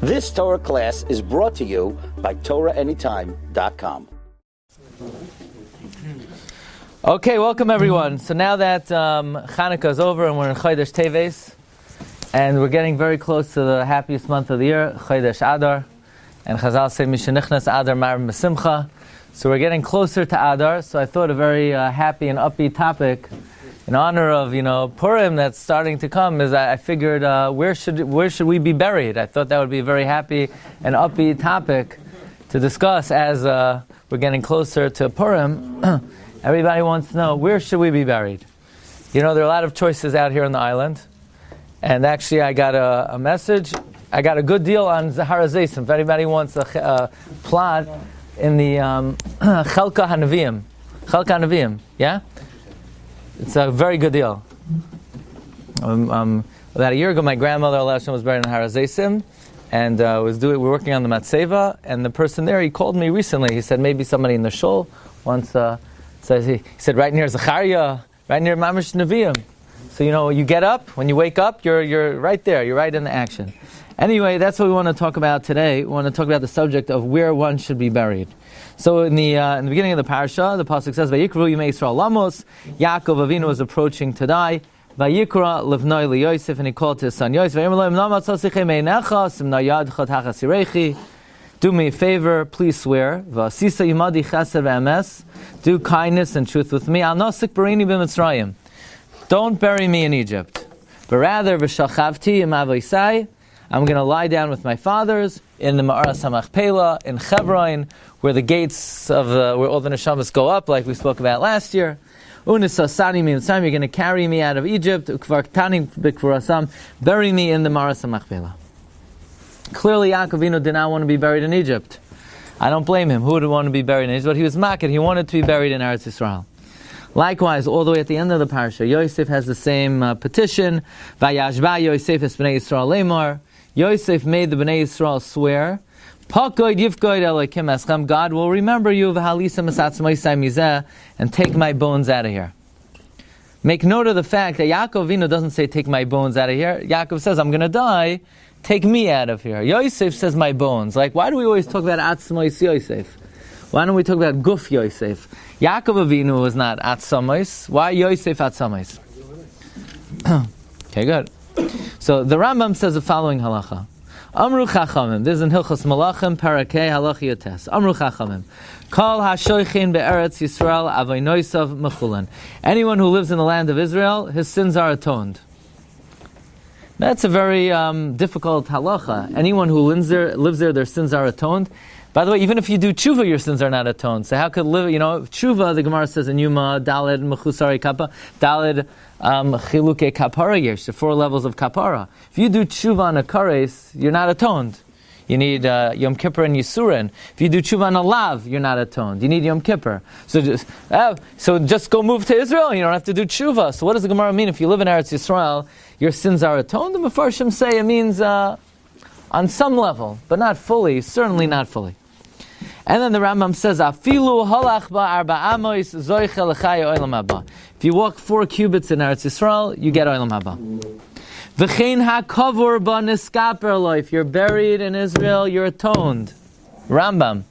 This Torah class is brought to you by TorahAnytime.com. Okay, welcome everyone. So now that Chanukah is over and we're in Chodesh Teves, and we're getting very close to the happiest month of the year, Chodesh Adar, and Chazal say Mishenichnas Adar Mar Mesimcha. So we're getting closer to Adar. So I thought a very happy and upbeat topic in honor of Purim that's starting to come is I figured where should we be buried? I thought that would be a very happy and upbeat topic to discuss as we're getting closer to Purim. Everybody wants to know, where should we be buried? There are a lot of choices out here on the island. And actually I got a message. I got a good deal on Zahar Zaysim. If anybody wants a plot in the Chelka Hanavim. Yeah? It's a very good deal. About a year ago, my grandmother Allah was buried in Har Zaysim, and we're working on the Matseva. And the person there, he called me recently. He said maybe somebody in the shul wants. He said right near Zachariah, right near Mamish Nevi'im. So you get up when you wake up, you're right there. You're right in the action. Anyway, that's what we want to talk about today. We want to talk about the subject of where one should be buried. So in the beginning of the Parsha, the Pasuk says, Vayikru Yimei Yisrael Lamos, Yaakov Avinu was approaching to die, Vayikra Livnoi Li Yosef, and he called to his son Yosef, do me a favor, please swear, Vasisa Yimadi Chesed Ve'emes, do kindness and truth with me, Al Nosik Barini B'Mitzrayim, don't bury me in Egypt, but rather V'Shalchavti Im Avoisai, I'm going to lie down with my fathers in the Ma'aras HaMachpelah, in Hebron, where the gates of where all the neshamas go up, like we spoke about last year. Unisasani mi'mitzrayim, you're going to carry me out of Egypt. Ukvartani b'kvurasam, bury me in the Ma'aras HaMachpelah. Clearly, Yaakov Avinu did not want to be buried in Egypt. I don't blame him. Who would want to be buried in Egypt? But he was maked. He wanted to be buried in Eretz Yisrael. Likewise, all the way at the end of the Parsha, Yosef has the same petition. Vayashba Yosef es b'nei Yisrael lemar. Yosef made the Bnei Yisrael swear, God will remember you and take my bones out of here. Make note of the fact that Yaakov Avinu doesn't say take my bones out of here. Yaakov says I'm going to die, take me out of here. Yosef says my bones. Like, why do we always talk about Atzmois Yosef? Why don't we talk about Guf Yosef? Yaakov Avinu was not Atzmois. Why Yosef Atzmois? Okay, good. So the Rambam says the following halacha. Amru Chachamim. This is in Hilchos Malachim, Parakeh, Halacha Yotes. Amru Chachamim. Kol hashoichin be'eretz Yisrael avoinosav mechulan. Anyone who lives in the land of Israel, his sins are atoned. That's a very difficult halacha. Anyone who lives there, their sins are atoned. By the way, even if you do tshuva, your sins are not atoned. So how could tshuva, the Gemara says in Yuma, Daled Mechusari Kappa, Daled Chiluke Kapara Yesh, the 4 levels of Kapara. If you do tshuva on a kares, you're not atoned. You need Yom Kippur and Yisurin. If you do tshuva on a lav, you're not atoned. You need Yom Kippur. So just go move to Israel, you don't have to do tshuva. So what does the Gemara mean? If you live in Eretz Yisrael, your sins are atoned? The Mefarshim say it means on some level, but not fully, certainly not fully. And then the Rambam says, "Afilu halach ba'arba amos zoiche l'chaya olam haba." If you walk 4 cubits in Eretz Yisrael, you get olam haba. V'chein hakavur ba niskaper lo. If you're buried in Israel, you're atoned. Rambam.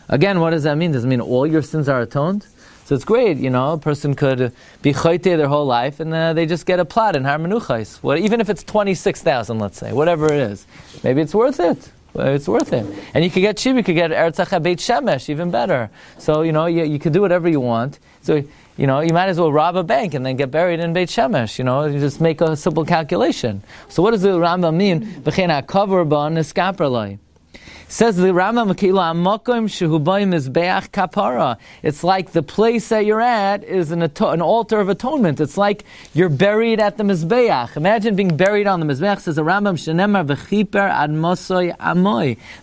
Again, what does that mean? Does it mean all your sins are atoned? So it's great, a person could be chote their whole life, and they just get a plot in Har Menuchos. Even if it's 26,000, let's say, whatever it is, maybe it's worth it. It's worth it. And you could get Shiur, you could get Eretz Beit Shemesh, even better. So, you could do whatever you want. So, you might as well rob a bank and then get buried in Beit Shemesh. You just make a simple calculation. So what does the Rambam mean? V'chein ha'kavur ba niskaper lo. Says the Rambam, it's like the place that you're at is an altar of atonement. It's like you're buried at the Mizbeach. Imagine being buried on the Mizbeach. Says the Rambam,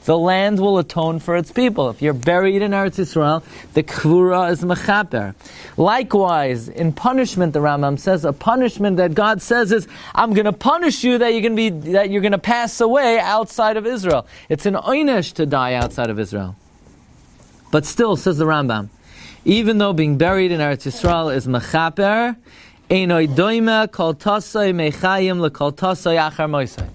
the land will atone for its people. If you're buried in Eretz Yisrael, the Kvura is Mechaper. Likewise, in punishment, the Rambam says, a punishment that God says is, I'm going to punish you that you're going to pass away outside of Israel. It's an oynish to die outside of Israel. But still, says the Rambam, even though being buried in Eretz Yisrael is mechaper, einoi doime kol tasai mechayim lekol tasai achar moisai.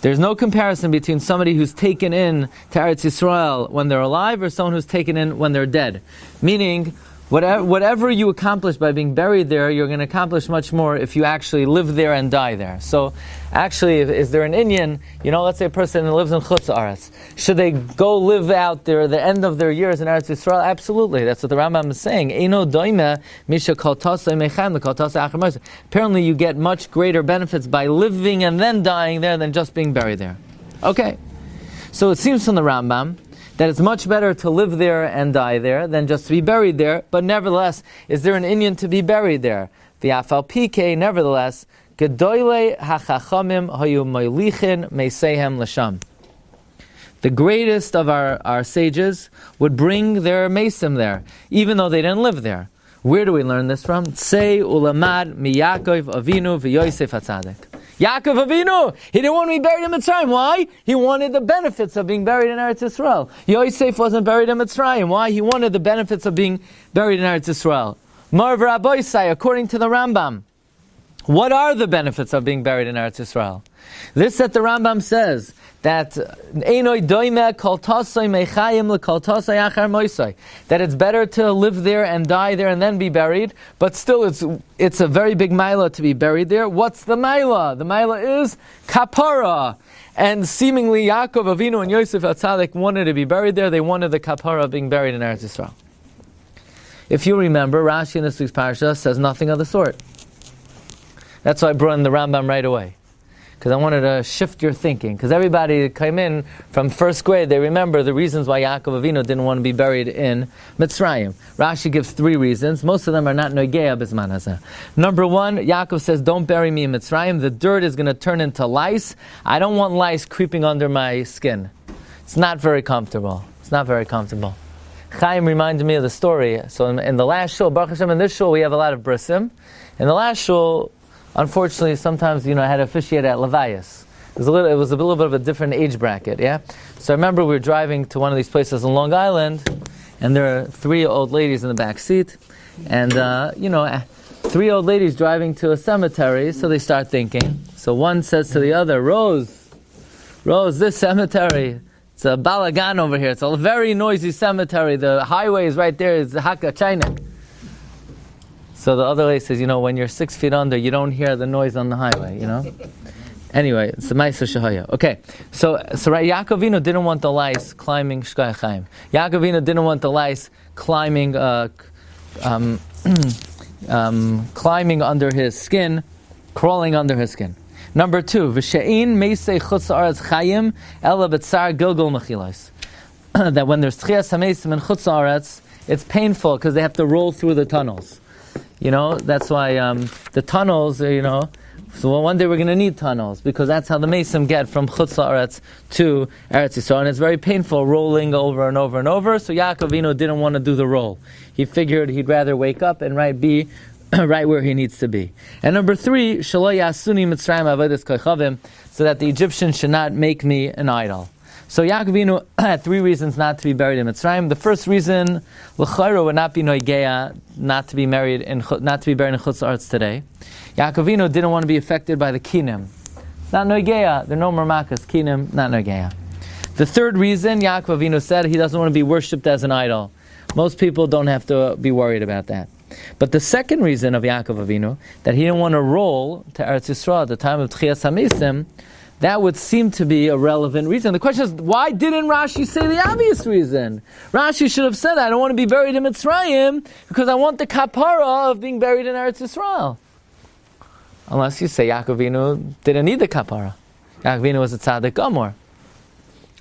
There's no comparison between somebody who's taken in to Eretz Yisrael when they're alive or someone who's taken in when they're dead. Meaning, whatever you accomplish by being buried there, you're going to accomplish much more if you actually live there and die there. So, actually, is there an Indian, let's say a person who lives in Chutz Aretz, should they go live out there the end of their years in Eretz Yisrael? Absolutely. That's what the Rambam is saying. Eino doime misha kol tasei mechem lekol tasei achar mosei. Apparently, you get much greater benefits by living and then dying there than just being buried there. Okay. So it seems from the Rambam that it's much better to live there and die there than just to be buried there. But nevertheless, is there an Indian to be buried there? The Afal PK, nevertheless, Gedoyle hachachamim hayu moilichin meisehem l'sham. The greatest of our sages would bring their mesim there, even though they didn't live there. Where do we learn this from? Tzei ulamad mi Yaakov Avinu v'Yosef HaTzadik. Yaakov Avinu, he didn't want to be buried in Mitzrayim. Why? He wanted the benefits of being buried in Eretz Yisrael. Yosef wasn't buried in Mitzrayim. Why? He wanted the benefits of being buried in Eretz Yisrael. Marv Rabboisai, according to the Rambam, what are the benefits of being buried in Eretz Yisrael? This that the Rambam says, that Einoi doime kol tasei mechayim lekol tasei achar moisei, that it's better to live there and die there and then be buried, but still it's a very big milah to be buried there. What's the milah? The milah is kapara. And seemingly Yaakov Avinu and Yosef HaTzadik wanted to be buried there. They wanted the kapara of being buried in Eretz Yisrael. If you remember, Rashi in this week's Parsha says nothing of the sort. That's why I brought in the Rambam right away, because I wanted to shift your thinking. Because everybody that came in from first grade, they remember the reasons why Yaakov Avinu didn't want to be buried in Mitzrayim. Rashi gives 3 reasons. Most of them are not Nogeya B'zman Hazeh. Number 1, Yaakov says, don't bury me in Mitzrayim. The dirt is going to turn into lice. I don't want lice creeping under my skin. It's not very comfortable. It's not very comfortable. Chaim reminded me of the story. So in the last shul, Baruch Hashem, in this shul we have a lot of brisim. In the last shul, unfortunately, sometimes, I had to officiate at Levias. It was a little bit of a different age bracket, yeah? So I remember we were driving to one of these places in Long Island, and there are 3 old ladies in the back seat, and, 3 old ladies driving to a cemetery, so they start thinking. So one says to the other, Rose, this cemetery, it's a balagan over here, it's a very noisy cemetery, the highway is right there, it's Haka Chainik. So the other lady says, when you're 6 feet under, you don't hear the noise on the highway, Anyway, it's the Ma'aser Shahaya. Okay, so right, Yaakov Avinu didn't want the lice climbing Shkai Chaim. Yaakov Avinu didn't want the lice climbing under his skin, crawling under his skin. Number 2, V'she'in meisei chutz haaretz chayim ela b'tzar gilgul mechilos. That when there's tchias hameisim in chutz haaretz, it's painful because they have to roll through the tunnels. That's why the tunnels, so one day we're going to need tunnels, because that's how the Mesim get from Chutz La'aretz to Eretz Yisrael, and it's very painful rolling over and over and over, so Yaakov Avinu didn't want to do the roll. He figured he'd rather wake up and be right where he needs to be. And number 3, Shelo Yasuni Mitzrayim Avodas Koichavim, so that the Egyptians should not make me an idol. So Yaakov Avinu had 3 reasons not to be buried in Mitzrayim. The first reason, l'chayro, would not be noigeya, not to be buried in Chutz La'aretz today. Yaakov Avinu didn't want to be affected by the kinim. Not noigeya. There are no marmakas. Kinim, not noigeya. The third reason, Yaakov Avinu said he doesn't want to be worshipped as an idol. Most people don't have to be worried about that. But the second reason of Yaakov Avinu, that he didn't want to roll to Eretz Yisrael at the time of Tchias HaMesim, that would seem to be a relevant reason. The question is, why didn't Rashi say the obvious reason? Rashi should have said, I don't want to be buried in Mitzrayim because I want the kapara of being buried in Eretz Yisrael. Unless you say Yaakov Avinu didn't need the kapara. Yaakov Avinu was a tzaddik gomor.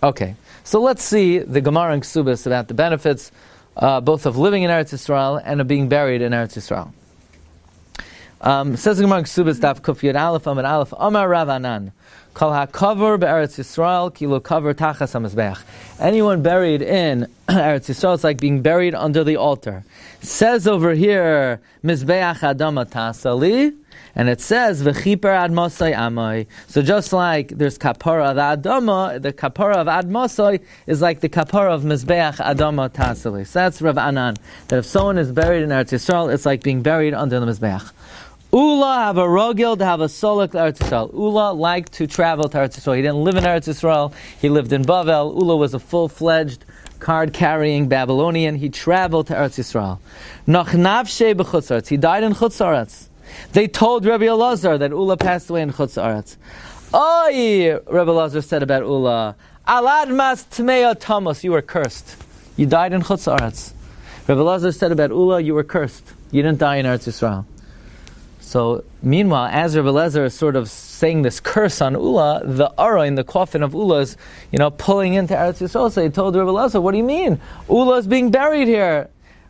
Okay, so let's see the Gemara and Ksubas about the benefits both of living in Eretz Yisrael and of being buried in Eretz Yisrael. Says the Gemara and Ksubas, Daf Kuf Yud Aleph Amud Aleph, Amar Rav Anan, Kol HaKavar be'Eretz Yisrael Ki Lo Kavar Tachas HaMizbeach. Anyone buried in Eretz Yisrael, it's like being buried under the altar. Says over here, Mizbeach Adama Tasali, and it says V'chiper Ad Mosai Amai. So just like there's kapara of Adama, the kapara of Ad Mosai is like the kapara of Mizbeach Adama Tasali. So that's Rav Anan, that if someone is buried in Eretz Yisrael, it's like being buried under the Mizbeach. Ula have a rogel to have a solak Eretz Yisrael. Ula liked to travel to Eretz Yisrael. He didn't live in Eretz Yisrael. He lived in Bavel. Ula was a full-fledged card-carrying Babylonian. He traveled to Eretz Yisrael. Noch nafshe b'chutz Eretz. He died in Chutz Eretz. They told Rabbi Elazar that Ula passed away in Chutz Eretz. Oy, Rabbi Elazar said about Ula, Alad mas tmeya tamos, you were cursed. You died in Chutz Eretz. Rabbi Elazar said about Ula, you were cursed. You didn't die in Eretz Yisrael. So, meanwhile, as Rabbi Elazar is sort of saying this curse on Ula, the Ara in the coffin of Ula is, pulling into Eretz Yisrael. So he told Rabbi Elazar, what do you mean? Ula is being buried here.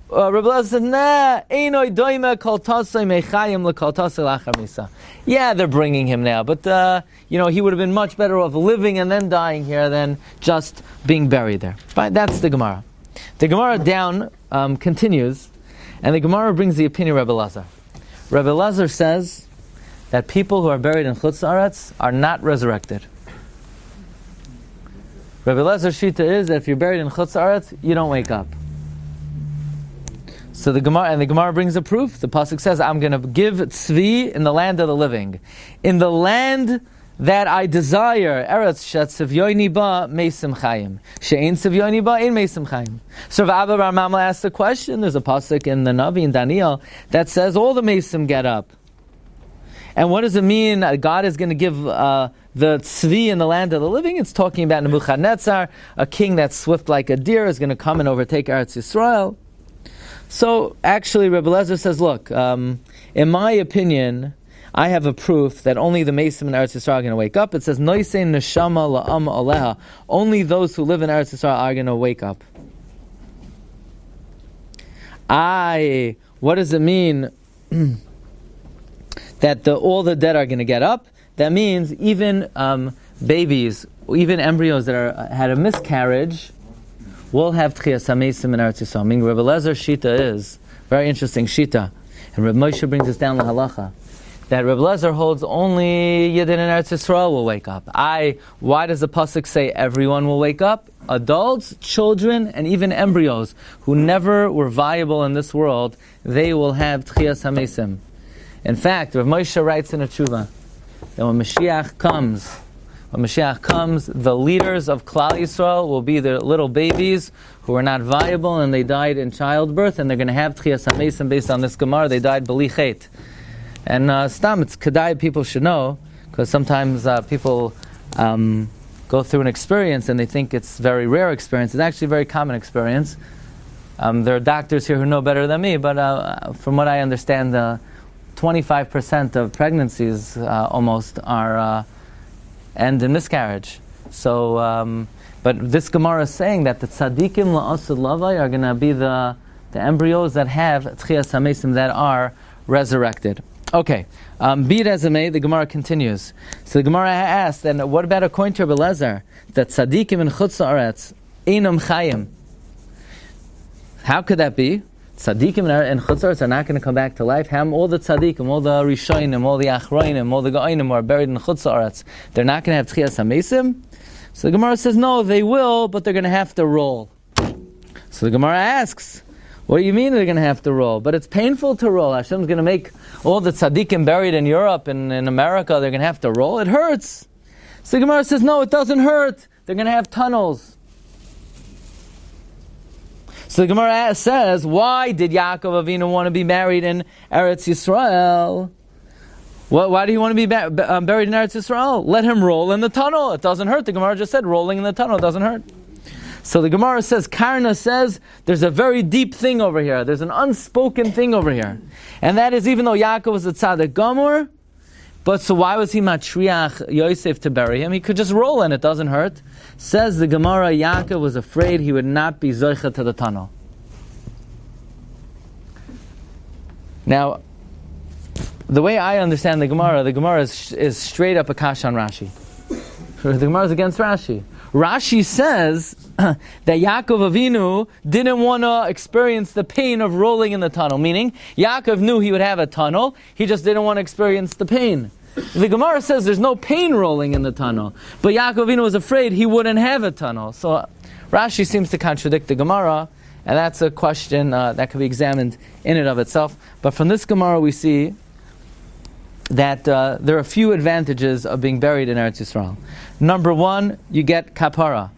Rabbi Elazar said, nah, einoi doime kol tasei mechayim lekol tasei lachar misa. Yeah, they're bringing him now, but, he would have been much better off living and then dying here than just being buried there. But that's the Gemara. The Gemara down continues, and the Gemara brings the opinion of Rabbi Elazar. Rabbi Elazar says that people who are buried in Chutz Aretz are not resurrected. Rabbi Elazar's shita is that if you're buried in Chutz Aretz, you don't wake up. So the Gemara brings a proof. The pasuk says, "I'm going to give tzvi in the land of the living, in the land that I desire." Eretz shetzivyoini ba meisim chayim, she'ein tzivyoini ba ein meisim chayim. So Abba Bar Mama asked the question. There's a pasuk in the Navi in Daniel that says all the meisim get up. And what does it mean? God is going to give the tzvi in the land of the living. It's talking about Nebuchadnezzar, a king that's swift like a deer, is going to come and overtake Eretz Yisrael. So actually, Rabbi Elazar says, look, in my opinion, I have a proof that only the Mesim in Eretz Yisrael are going to wake up. It says, Noisein neshama la'am aleha. Only those who live in Eretz Yisrael are going to wake up. What does it mean that all the dead are going to get up? That means even babies, even embryos that had a miscarriage, will have Tchias HaMesim in Eretz Yisrael. Meaning Rabbi Elazar's shita is, very interesting shita, and Rabbi Moshe brings us down the halacha, that Rabbi Elazar holds only Yidden in Eretz Yisrael will wake up. Why does the pasuk say everyone will wake up? Adults, children, and even embryos who never were viable in this world, they will have Tchias HaMesim. In fact, Rabbi Moshe writes in a tshuva that when Mashiach comes, the leaders of Klal Yisrael will be the little babies who are not viable and they died in childbirth, and they're going to have Tchias HaMesim based on this Gemara. They died b'li chet. And it's kedai, people should know, because sometimes people go through an experience and they think it's a very rare experience. It's actually a very common experience. There are doctors here who know better than me, but from what I understand, 25% of pregnancies almost are end in miscarriage. So, but this Gemara is saying that the tzaddikim la'asud lavai are going to be the embryos that have tchias hamesim, that are resurrected. Okay, be it as it may, the Gemara continues. So the Gemara asked, then what about according to Rabbi Elazar, that tzaddikim in chutz haaretz einam chayim? How could that be? Tzaddikim in chutz haaretz are not going to come back to life. All the tzaddikim, all the rishonim, all the achroinim, all the ga'onim who are buried in chutz haaretz, they're not going to have tchias hamesim? So the Gemara says, no, they will, but they're going to have to roll. So the Gemara asks, what do you mean they're going to have to roll? But it's painful to roll. Hashem's going to make all the tzaddikim buried in Europe and in America, they're going to have to roll. It hurts. So the Gemara says, no, it doesn't hurt. They're going to have tunnels. So the Gemara says, why did Yaakov Avinu want to be married in Eretz Yisrael? Why do you want to be buried in Eretz Yisrael? Let him roll in the tunnel. It doesn't hurt. The Gemara just said rolling in the tunnel doesn't hurt. So the Gemara says, Karna says, there's a very deep thing over here. There's an unspoken thing over here. And that is, even though Yaakov was a tzaddik gamur, but so why was he matriach Yosef to bury him? He could just roll in, it doesn't hurt. Says the Gemara, Yaakov was afraid he would not be zoicha to the tunnel. Now, the way I understand the Gemara is straight up a kash on Rashi. The Gemara is against Rashi. Rashi says that Yaakov Avinu didn't want to experience the pain of rolling in the tunnel. Meaning, Yaakov knew he would have a tunnel, he just didn't want to experience the pain. The Gemara says there's no pain rolling in the tunnel, but Yaakov Avinu was afraid he wouldn't have a tunnel. So Rashi seems to contradict the Gemara, and that's a question that could be examined in and of itself. But from this Gemara we see that there are a few advantages of being buried in Eretz Yisrael. Number one, you get kapara.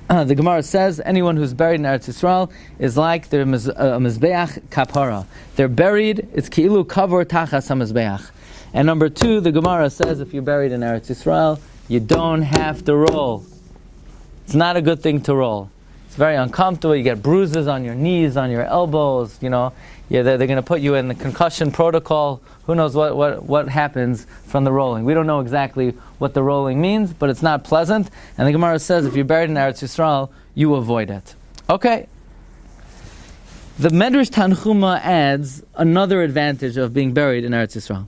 The Gemara says anyone who's buried in Eretz Yisrael is like their mizbeach kapara. They're buried, it's ki'ilu kavor tachas ha-mizbeach. And number two, the Gemara says if you're buried in Eretz Yisrael, you don't have to roll. It's not a good thing to roll. It's very uncomfortable. You get bruises on your knees, on your elbows. They're going to put you in the concussion protocol. Who knows what happens from the rolling? We don't know exactly what the rolling means, but it's not pleasant. And the Gemara says if you're buried in Eretz Yisrael, you avoid it. Okay. The Medrash Tanchuma adds another advantage of being buried in Eretz Yisrael.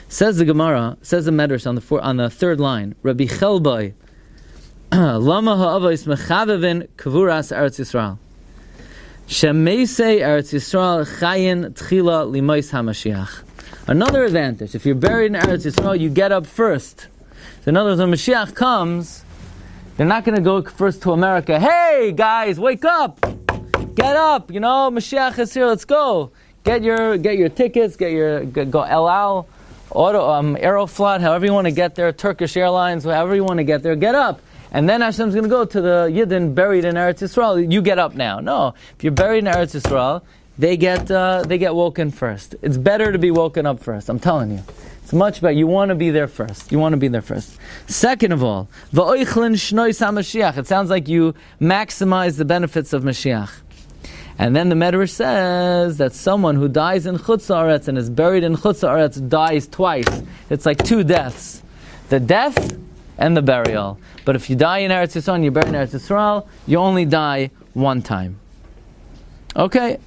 Says the Gemara, says the Medrash on the third line, Rabbi Chelbai, Lama ha'avos mechavevin kavuras Eretz Yisrael. Shemeisei Eretz Yisrael chayin tchila limois hamashiach. Another advantage, if you're buried in Eretz Yisrael, you get up first. So in other words, when Mashiach comes, they're not going to go first to America. Hey guys, wake up! Get up! Mashiach is here. Let's go. Get your tickets. Go El Al, Aeroflot, however you want to get there. Turkish Airlines, however you want to get there. Get up. And then Hashem's going to go to the Yidden buried in Eretz Yisrael. You get up now. No, if you're buried in Eretz Yisrael, they get woken first. It's better to be woken up first. I'm telling you, it's much better. You want to be there first. Second of all, va'oichlin shnois haMashiach. It sounds like you maximize the benefits of Mashiach. And then the Medrash says that someone who dies in Chutz Haaretz and is buried in Chutz Haaretz dies twice. It's like two deaths: the death and the burial. But if you die in Eretz Yisrael and you're buried in Eretz Yisrael, you only die one time. Okay.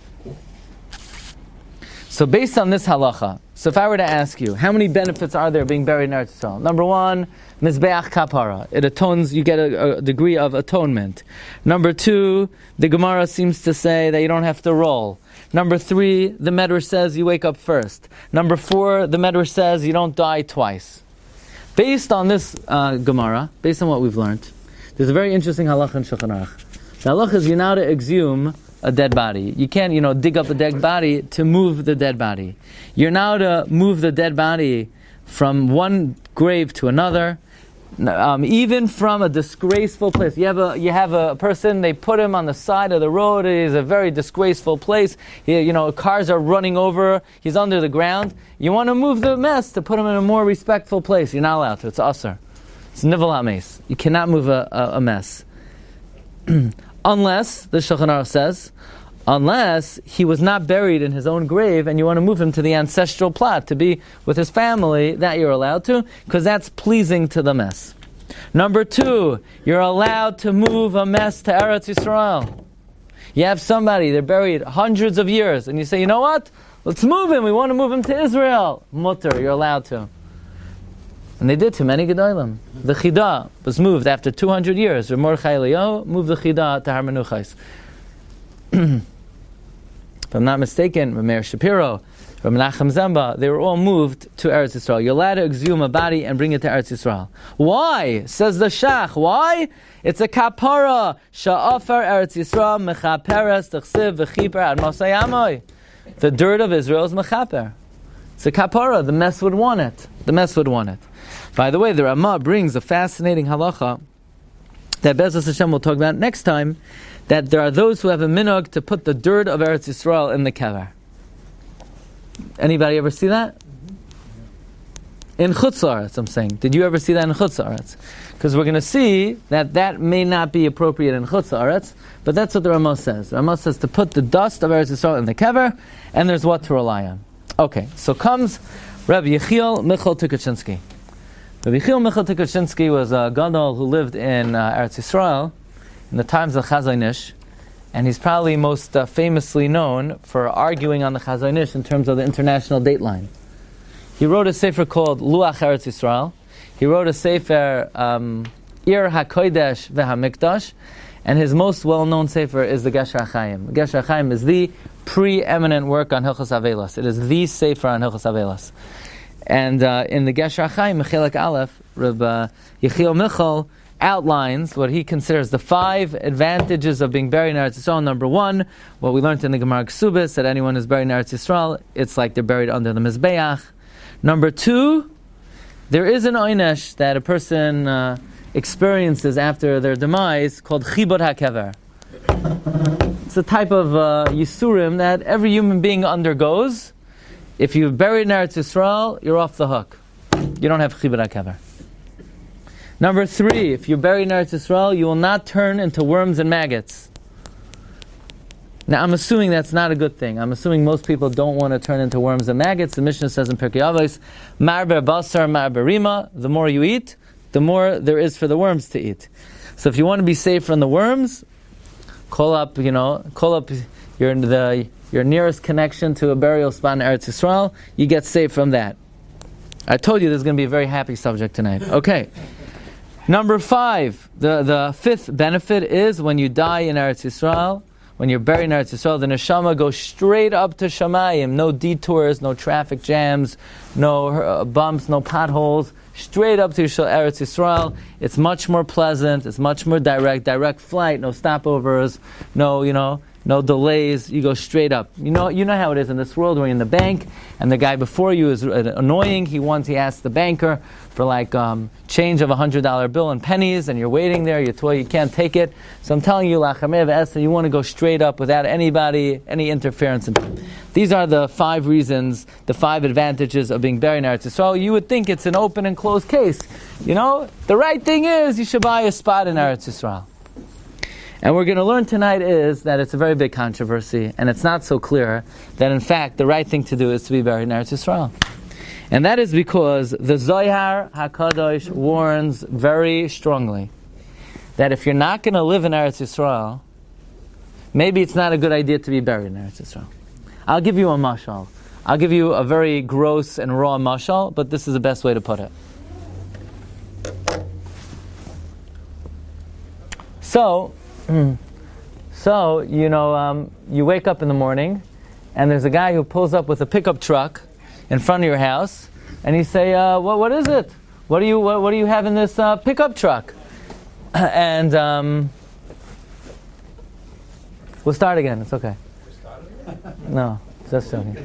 So based on this halacha, so if I were to ask you, how many benefits are there being buried in Eretz Yisrael? Number one, mizbeach kapara. It atones, you get a degree of atonement. Number two, the Gemara seems to say that you don't have to roll. Number three, the Medrash says you wake up first. Number four, the Medrash says you don't die twice. Based on this Gemara, based on what we've learned, there's a very interesting halacha in Shulchan Aruch. The halacha is you're now to exhume a dead body. You can't, dig up a dead body to move the dead body. You're now to move the dead body from one grave to another, even from a disgraceful place. You have a person, they put him on the side of the road. It is a very disgraceful place. Cars are running over. He's under the ground. You want to move the mess to put him in a more respectful place. You're not allowed to. It's asur. It's nivel hames. You cannot move a mess. Unless, the Shulchan Aruch says, unless he was not buried in his own grave and you want to move him to the ancestral plot to be with his family, that you're allowed to, because that's pleasing to the mess. Number two, you're allowed to move a mess to Eretz Yisrael. You have somebody, they're buried hundreds of years, and you say, you know what? Let's move him. We want to move him to Israel. Mutter, you're allowed to. And they did to many Gedolim. The Chidah was moved after 200 years. Rav Mordechai Eliyahu moved the Chidah to Har Menuchos. If I'm not mistaken, Rav Meir Shapiro, Rav Menachem Zemba, they were all moved to Eretz Yisrael. You're allowed to exhume a body and bring it to Eretz Yisrael. Why? Says the Shach. Why? It's a kapara. Sha'afar Eretz Yisrael mechaperes t'chsiv v'chiper ad mosai amoy. The dirt of Israel is mechaper. It's a kapara. The mess would want it. By the way, the Ramah brings a fascinating halacha that Be'ezus Hashem will talk about next time, that there are those who have a minhag to put the dirt of Eretz Yisrael in the kever. Anybody ever see that? In Chutz Haaretz, I'm saying. Did you ever see that in Chutz Haaretz? Because we're going to see that may not be appropriate in Chutz Haaretz, but that's what the Ramah says. The Ramah says to put the dust of Eretz Yisrael in the kever, and there's what to rely on. Okay, so comes Rabbi Yechiel Michal Tukachinsky. Rabbi Yechiel Michal Tukachinsky was a gadol who lived in Eretz Yisrael in the times of Chazon Ish, and he's probably most famously known for arguing on the Chazon Ish in terms of the international dateline. He wrote a sefer called Luach Eretz Yisrael. He wrote a sefer Ir HaKodesh VeHaMikdash, and his most well-known sefer is the Gesher HaChaim. The Gesher HaChaim is the preeminent work on Hilchos Avelos. It is the sefer on Hilchos Avelos. And in the Gesher HaChaim, Mechelek Aleph, Rabbi Yechiel Michal outlines what he considers the 5 advantages of being buried in Eretz Yisrael. Number 1, what we learned in the Gemara Ksubis, that anyone who's buried in Eretz Yisrael, it's like they're buried under the Mizbeach. Number 2, there is an oynesh that a person experiences after their demise called chibur hakever. It's a type of Yisurim that every human being undergoes. If you're buried in Eretz Yisrael, you're off the hook. You don't have chibur hakever. Number 3, if you're buried in Eretz Yisrael, you will not turn into worms and maggots. Now, I'm assuming that's not a good thing. I'm assuming most people don't want to turn into worms and maggots. The Mishnah says in Pirkei Avos, Marber basar, marber rima. The more you eat, the more there is for the worms to eat. So if you want to be safe from the worms, call up your nearest connection to a burial spot in Eretz Yisrael. You get safe from that. I told you this is going to be a very happy subject tonight. Okay. Number 5, the 5th benefit is when you die in Eretz Yisrael, when you're buried in Eretz Yisrael, the neshama goes straight up to Shamayim. No detours, no traffic jams, no bumps, no potholes. Straight up to Eretz Yisrael. It's much more pleasant. It's much more direct flight. No stopovers. No delays. You go straight up. You know how it is in this world. When you're in the bank and the guy before you is annoying. He asks the banker for change of $100 bill in pennies, and you're waiting there. You're told you can't take it. So I'm telling you, you want to go straight up without any interference. These are the 5 reasons, the 5 advantages of being buried in Eretz Yisrael. You would think it's an open and closed case. The right thing is you should buy a spot in Eretz Yisrael. And we're going to learn tonight is that it's a very big controversy, and it's not so clear that in fact the right thing to do is to be buried in Eretz Yisrael. And that is because the Zohar HaKadosh warns very strongly that if you're not going to live in Eretz Yisrael, maybe it's not a good idea to be buried in Eretz Yisrael. I'll give you a mashal. I'll give you a very gross and raw mashal, but this is the best way to put it. So you wake up in the morning, and there's a guy who pulls up with a pickup truck in front of your house, and you say, "What is it? What do you have in this pickup truck?" And we'll start again. It's okay. No, just joking.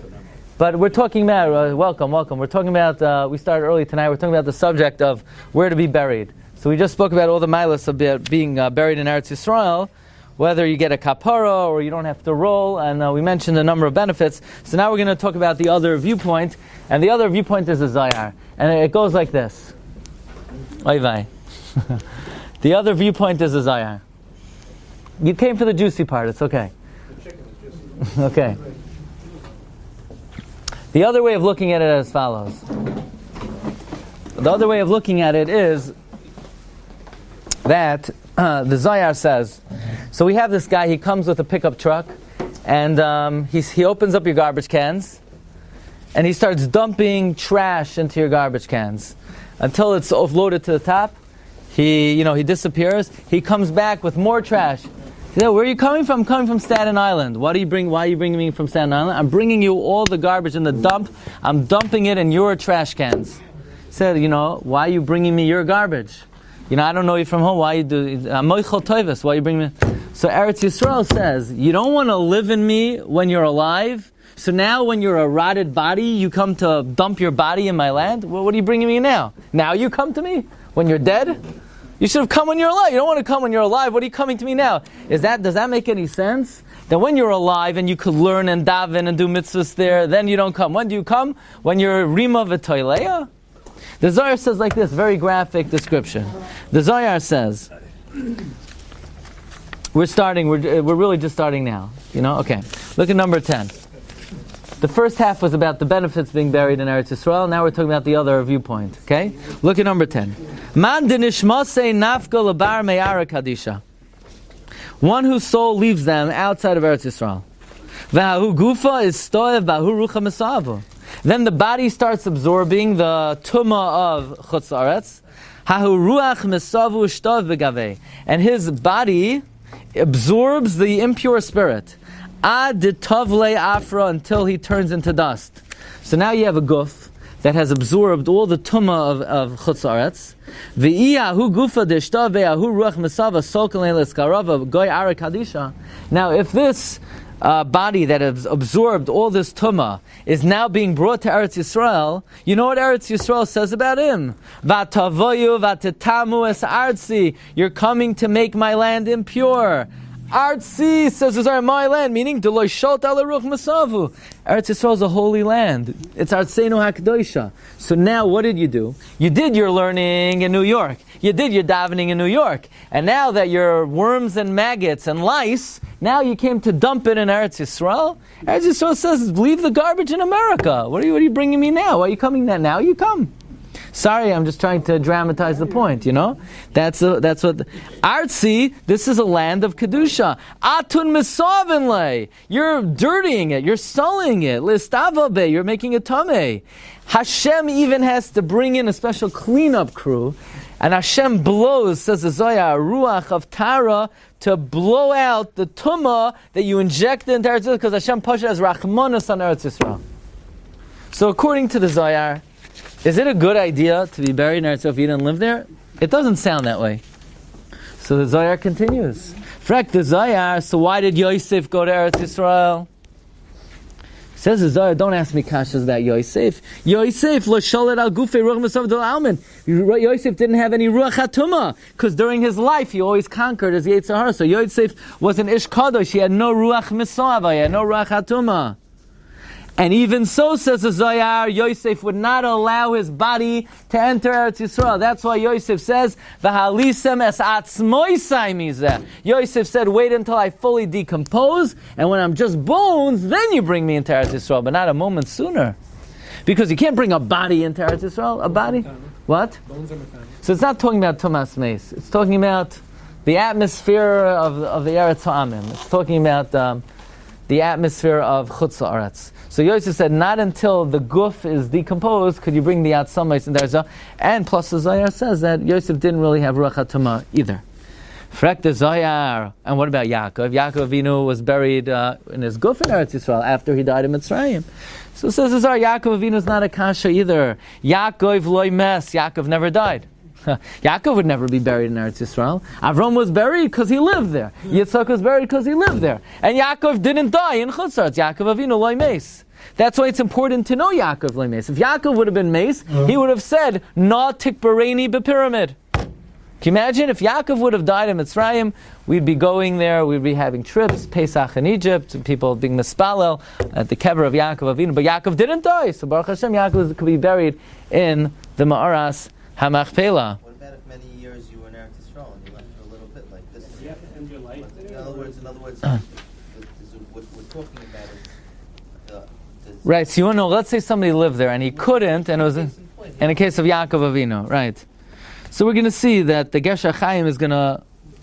But we're talking about welcome. We're talking about we started early tonight. We're talking about the subject of where to be buried. So we just spoke about all the milas of being buried in Eretz Yisrael, whether you get a kapara or you don't have to roll, and we mentioned a number of benefits. So now we're going to talk about the other viewpoint, and the other viewpoint is a zayar, and it goes like this. Oy vay. The other viewpoint is a zayar. You came for the juicy part. It's okay. The chicken is juicy. Okay. The other way of looking at it as follows. The other way of looking at it is that the Zohar says, so we have this guy, he comes with a pickup truck, and he opens up your garbage cans, and he starts dumping trash into your garbage cans until it's offloaded to the top. He disappears. He comes back with more trash. He said, "Where are you coming from?" "I'm coming from Staten Island." Why are you bringing me from Staten Island?" "I'm bringing you all the garbage in the dump. I'm dumping it in your trash cans." He said, "Why are you bringing me your garbage? I don't know you from home. Why you do? Moichel Toivus. Why you bring me?" So Eretz Yisrael says, you don't want to live in me when you're alive. So now when you're a rotted body, you come to dump your body in my land? Well, what are you bringing me now? Now you come to me when you're dead? You should have come when you're alive. You don't want to come when you're alive. What are you coming to me now? Does that make any sense? That when you're alive and you could learn and daven and do mitzvahs there, then you don't come. When do you come? When you're Rima v'toileya? The Zohar says like this, very graphic description. The Zohar says, we're really just starting now. Okay. Look at number 10. The first half was about the benefits being buried in Eretz Yisrael. Now we're talking about the other viewpoint. Okay? Look at number 10. Man dinishmase nafka labar me'ara kadisha. One whose soul leaves them outside of Eretz Yisrael. V'hahu gufa is stoev b'ahu rucha mesavu. Then the body starts absorbing the tumah of chutz aretz. Hahu ruach mesavu shtav begavei. And his body absorbs the impure spirit. Ad tavle afra, until he turns into dust. So now you have a guf that has absorbed all the tumah of chutz aretz. V'iyahu gufa deshtav ve'ahu ruach mesava solkalei leskarava goy ara kadisha. Now if this body that has absorbed all this tumah is now being brought to Eretz Yisrael, you know what Eretz Yisrael says about him? Vatavoyu vatetamu es artsi. You're coming to make my land impure. Artsi says, "Is my land," meaning Deloy Shalt ala Ruch Masavu. Eretz Yisrael is a holy land. It's Artseinu Hakdosha. So now, what did you do? You did your learning in New York. You did your davening in New York. And now that you're worms and maggots and lice, now you came to dump it in Eretz Yisrael. Eretz Yisrael says, "Leave the garbage in America. What are you bringing me now? Why are you coming now? You come." Sorry, I'm just trying to dramatize the point, you know? That's what... Artsi, this is a land of Kedusha. Atun misavinle. You're dirtying it. You're sullying it. Listavabe. You're making it tameh. Hashem even has to bring in a special cleanup crew. And Hashem blows, says the Zohar, a ruach of Tara to blow out the tumah that you inject into Eretz Yisrael, because Hashem pushes as Rachmanas on Eretz Yisrael. So according to the Zohar, is it a good idea to be buried in Eretz Yisrael if you didn't live there? It doesn't sound that way. So the Zohar continues. Frek the Zohar, so why did Yosef go to Eretz Yisrael? Says the Zohar, don't ask me kashas about Yosef. Yosef, lo sholet al gufei ruach masav del almin. Yosef didn't have any ruach hatuma, because during his life he always conquered his Yetzer Hara. So Yosef was an ish kadosh. He had no ruach misav, he had no ruach hatuma. And even so, says the Zohar, Yosef would not allow his body to enter Eretz Yisrael. That's why Yosef says, "V'halisem es atzmoisai mizeh." Yosef said, "Wait until I fully decompose, and when I'm just bones, then you bring me into Eretz Yisrael, but not a moment sooner." Because you can't bring a body into Eretz Yisrael. A body? What? Bones are mechanic. So it's not talking about Tumas Meis. It's talking about the atmosphere of the Eretz Ha'amim. It's talking about the atmosphere of Chutz La'aretz. So Yosef said, not until the guf is decomposed could you bring the Atzamais in there. And plus the Zohar says that Yosef didn't really have Ruach HaTamah either. Frek the Zohar. And what about Yaakov? Yaakov Avinu was buried in his guf in Eretz Yisrael after he died in Mitzrayim. So says the Zohar, Yaakov Avinu is not a kasha either. Yaakov loy mes. Yaakov never died. Yaakov would never be buried in Eretz Yisrael. Avram was buried because he lived there. Yitzchak was buried because he lived there. And Yaakov didn't die in Chutz La'aretz. Yaakov Avinu loy mes. That's why it's important to know Yaakov loy mes. If Yaakov would have been mes, he would have said, "Na tikbareni b'pyramid." Can you imagine if Yaakov would have died in Mitzrayim? We'd be going there, we'd be having trips, Pesach in Egypt, people being mispalel at the kever of Yaakov Avinu. But Yaakov didn't die, so Baruch Hashem, Yaakov could be buried in the Ma'aras HaMachpelah. What about if many years you were in Eretz Yisrael and you left for a little bit like this? You have to end your life there? In other words, what we're talking about is right, so you want to know, let's say somebody lived there and he couldn't, and it was in the case of Yaakov Avinu, right. So we're going to see that the Gesher Chaim is going to,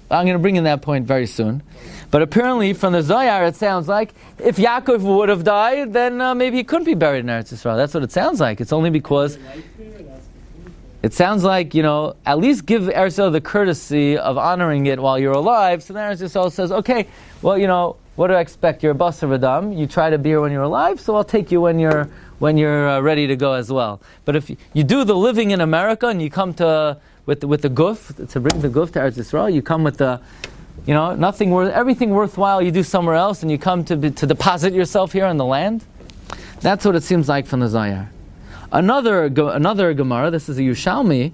I'm going to bring in that point very soon. But apparently from the Zohar it sounds like if Yaakov would have died, then maybe he couldn't be buried in Eretz Yisrael. That's what it sounds like. It's only because it sounds like, at least give Eretz Yisrael the courtesy of honoring it while you're alive. So then Eretz Yisrael says, okay, well, what do I expect? You're a basar v'dam. You try to be here when you're alive, so I'll take you when you're ready to go as well. But if you do the living in America and you come to with the guf, to bring the guf to Eretz Yisrael, you come with the, everything worthwhile you do somewhere else, and you come to deposit yourself here in the land. That's what it seems like from the Zohar. Another Gemara, this is a Yushalmi.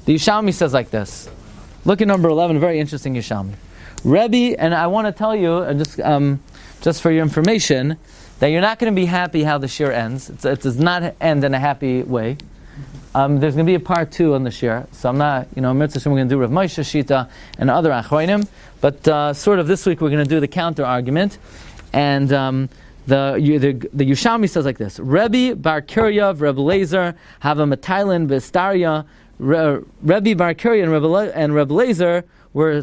The Yushalmi says like this. Look at number 11, very interesting Yushalmi. Rebbe, and I want to tell you, just for your information, that you're not going to be happy how the Shiur ends. It does not end in a happy way. There's going to be a part 2 on the Shiur. So I'm not, Mitzvah, we're going to do Rav Moshe Shita and other Achronim. But sort of this week we're going to do the counter argument. And the Yushalmi says like this. Rebbe Bar Kiryav, Rebbe Lezer, have a Matailin Bestaria. Rebbe Bar Kirya and Rebbe Lezer were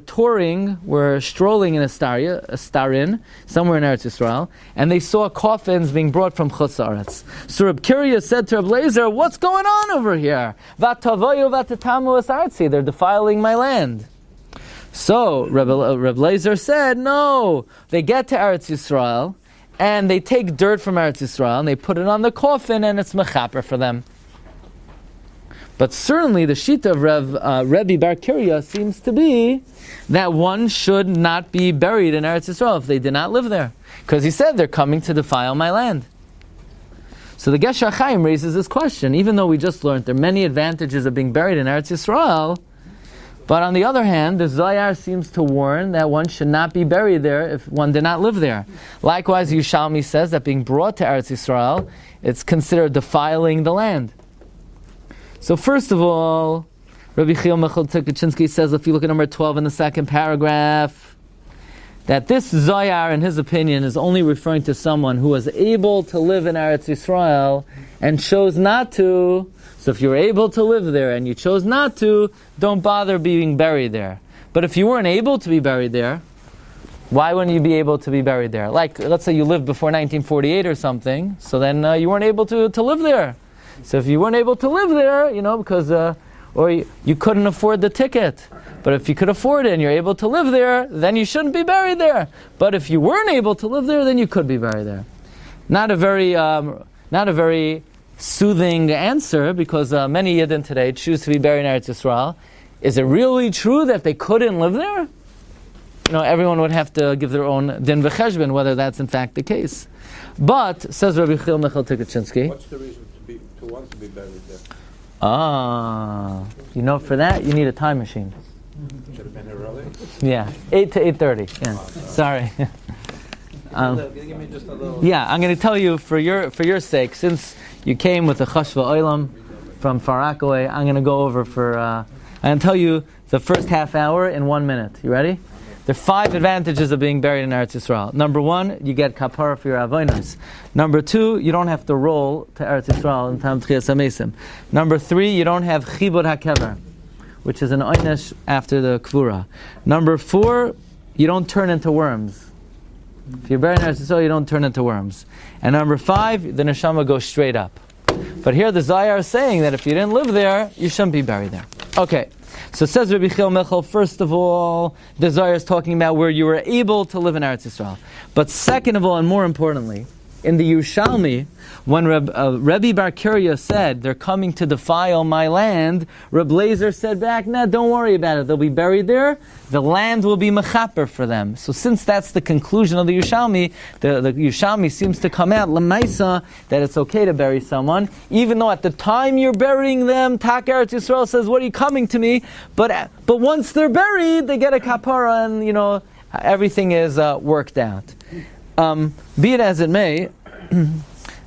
strolling in Starin, somewhere in Eretz Yisrael, and they saw coffins being brought from Chutz La'aretz. So Reb Kiryah said to Reb Lezer, "What's going on over here? Vatavoyu vatetamu es artzi. They're defiling my land." So Reb Lezer said, "No, they get to Eretz Yisrael, and they take dirt from Eretz Yisrael, and they put it on the coffin, and it's mechaper for them." But certainly the shita of Rebbe Bar Kiria seems to be that one should not be buried in Eretz Yisrael if they did not live there. Because he said they're coming to defile my land. So the Gesher Chaim raises this question, even though we just learned there are many advantages of being buried in Eretz Yisrael, but on the other hand, the Zohar seems to warn that one should not be buried there if one did not live there. Likewise, Yerushalmi says that being brought to Eretz Yisrael, it's considered defiling the land. So first of all, Rabbi Chiyah Michal Tukachinsky says, if you look at number 12 in the second paragraph, that this Zohar, in his opinion, is only referring to someone who was able to live in Eretz Yisrael and chose not to. So if you're able to live there and you chose not to, don't bother being buried there. But if you weren't able to be buried there, why wouldn't you be able to be buried there? Like, let's say you lived before 1948 or something, so then you weren't able to live there. So if you weren't able to live there, because, or you couldn't afford the ticket. But if you could afford it and you're able to live there, then you shouldn't be buried there. But if you weren't able to live there, then you could be buried there. Not a very soothing answer, because many Yidden today choose to be buried in Eretz Yisrael. Is it really true that they couldn't live there? Everyone would have to give their own din v'cheshbon whether that's in fact the case. But, says Rabbi Chiyah Michal Tukachinsky, what's the reason to want to be buried there? For that you need a time machine. Should have been here early? Yeah, 8 to 8:30. Yeah, sorry. Give me just a little. Yeah, I'm going to tell you for your sake, since you came with the Chashva Olam from Far Rockaway, I'm going to go over I'm going to tell you the first half hour in 1 minute. You ready? There are 5 advantages of being buried in Eretz Yisrael. Number 1, you get kapara for your avonos. Number 2, you don't have to roll to Eretz Yisrael in time Tchias HaMesim. Number 3, you don't have chibud hakever, which is an oynesh after the kvura. Number 4, you don't turn into worms. If you're buried in Eretz Yisrael, you don't turn into worms. And number 5, the neshama goes straight up. But here the Zohar is saying that if you didn't live there, you shouldn't be buried there. Okay. So says Rabbi Chiyah Michal, first of all, the Zohar is talking about where you were able to live in Eretz Yisrael. But second of all, and more importantly, in the Yerushalmi, when Rebbe Bar Kiria said, they're coming to defile my land, Reb Lazer said back, nah, don't worry about it. They'll be buried there. The land will be mechaper for them. So since that's the conclusion of the Yerushalmi, the Yerushalmi seems to come out, Lamaisa, that it's okay to bury someone, even though at the time you're burying them, Tak Eretz Yisrael says, what are you coming to me? But once they're buried, they get a kapara and, everything is worked out. Be it as it may,